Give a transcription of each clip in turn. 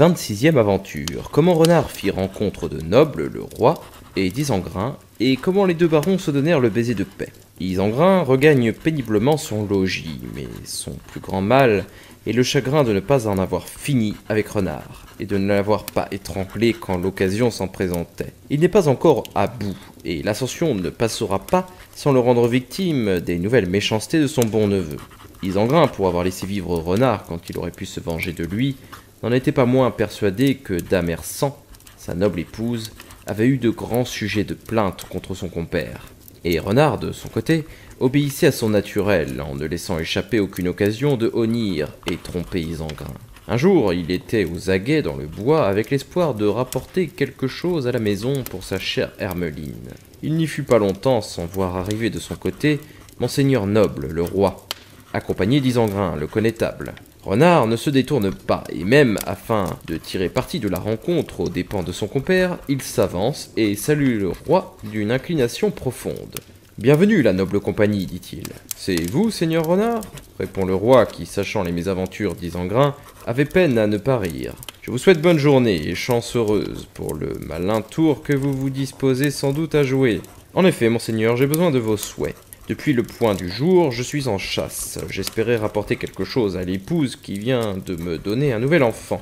26e aventure. Comment Renard fit rencontre de Noble, le roi, et d'Ysengrin, et comment les deux barons se donnèrent le baiser de paix. Ysengrin regagne péniblement son logis, mais son plus grand mal est le chagrin de ne pas en avoir fini avec Renard, et de ne l'avoir pas étranglé quand l'occasion s'en présentait. Il n'est pas encore à bout, et l'ascension ne passera pas sans le rendre victime des nouvelles méchancetés de son bon neveu. Ysengrin, pour avoir laissé vivre Renard quand il aurait pu se venger de lui, n'en était pas moins persuadé que Dame Ersan, sa noble épouse, avait eu de grands sujets de plainte contre son compère. Et Renard, de son côté, obéissait à son naturel, en ne laissant échapper aucune occasion de honnir et tromper Ysengrin. Un jour, il était aux aguets dans le bois avec l'espoir de rapporter quelque chose à la maison pour sa chère Hermeline. Il n'y fut pas longtemps sans voir arriver de son côté Monseigneur Noble, le roi, accompagné d'Ysengrin, le connétable. Renard ne se détourne pas, et même afin de tirer parti de la rencontre aux dépens de son compère, il s'avance et salue le roi d'une inclination profonde. « Bienvenue, la noble compagnie, dit-il. »« C'est vous, seigneur Renard ?» répond le roi qui, sachant les mésaventures d'Ysengrin, avait peine à ne pas rire. « Je vous souhaite bonne journée et chance heureuse pour le malin tour que vous vous disposez sans doute à jouer. En effet, monseigneur, j'ai besoin de vos souhaits. Depuis le point du jour, je suis en chasse. J'espérais rapporter quelque chose à l'épouse qui vient de me donner un nouvel enfant.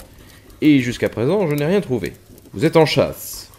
Et jusqu'à présent, je n'ai rien trouvé. »« Vous êtes en chasse,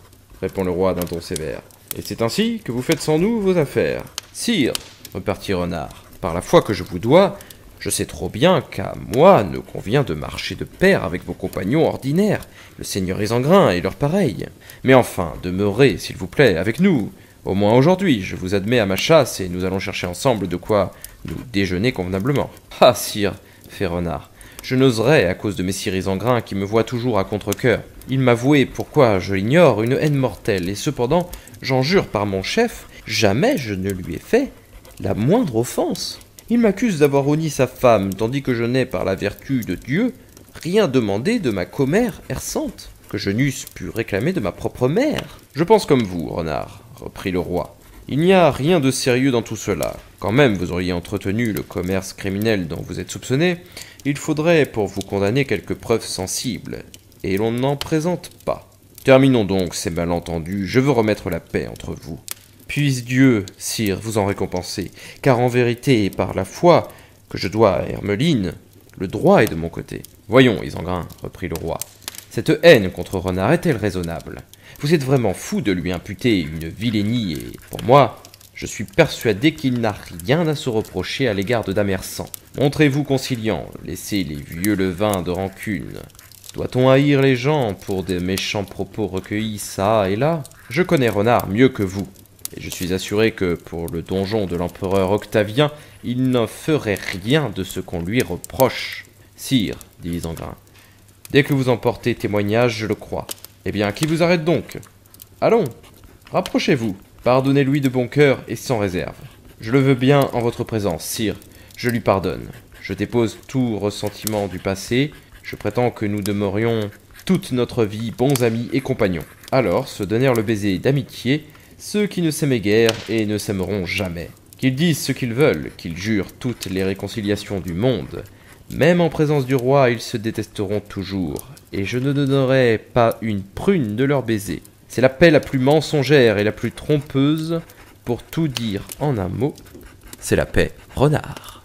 répond le roi d'un ton sévère. Et c'est ainsi que vous faites sans nous vos affaires. »« Sire, repartit Renard, par la foi que je vous dois, je sais trop bien qu'à moi ne convient de marcher de pair avec vos compagnons ordinaires, le seigneur Ysengrin et leurs pareils. Mais enfin, demeurez, s'il vous plaît, avec nous. Au moins aujourd'hui, je vous admets à ma chasse et nous allons chercher ensemble de quoi nous déjeuner convenablement. »« Ah, sire, fait Renard, je n'oserais à cause de messire Ysengrin qui me voit toujours à contre-cœur. Il m'a voué, pourquoi je l'ignore, une haine mortelle, et cependant, j'en jure par mon chef, jamais je ne lui ai fait la moindre offense. Il m'accuse d'avoir honni sa femme, tandis que je n'ai, par la vertu de Dieu, rien demandé de ma commère Hersante, que je n'eusse pu réclamer de ma propre mère. »« Je pense comme vous, Renard, reprit le roi. Il n'y a rien de sérieux dans tout cela. Quand même vous auriez entretenu le commerce criminel dont vous êtes soupçonné, il faudrait pour vous condamner quelques preuves sensibles, et l'on n'en présente pas. Terminons donc ces malentendus, je veux remettre la paix entre vous. Puisse Dieu, sire, vous en récompenser, car en vérité et par la foi que je dois à Hermeline, le droit est de mon côté. »« Voyons, Ysengrin, reprit le roi, cette haine contre Renard est-elle raisonnable ? Vous êtes vraiment fou de lui imputer une vilainie et, pour moi, je suis persuadé qu'il n'a rien à se reprocher à l'égard de Dame Ersan. Montrez-vous conciliant, laissez les vieux levains de rancune. Doit-on haïr les gens pour des méchants propos recueillis çà et là ? Je connais Renard mieux que vous, et je suis assuré que, pour le donjon de l'empereur Octavien, il ne ferait rien de ce qu'on lui reproche. »« Sire, dit Ysengrin, dès que vous en portez témoignage, je le crois. Eh bien, qui vous arrête donc ? Allons, rapprochez-vous, pardonnez-lui de bon cœur et sans réserve. Je le veux bien en votre présence, sire, je lui pardonne. Je dépose tout ressentiment du passé, je prétends que nous demeurions toute notre vie bons amis et compagnons. » Alors se donnèrent le baiser d'amitié, ceux qui ne s'aimaient guère et ne s'aimeront jamais. Qu'ils disent ce qu'ils veulent, qu'ils jurent toutes les réconciliations du monde, même en présence du roi, ils se détesteront toujours, et je ne donnerai pas une prune de leur baiser. C'est la paix la plus mensongère et la plus trompeuse, pour tout dire en un mot, c'est la paix Renard.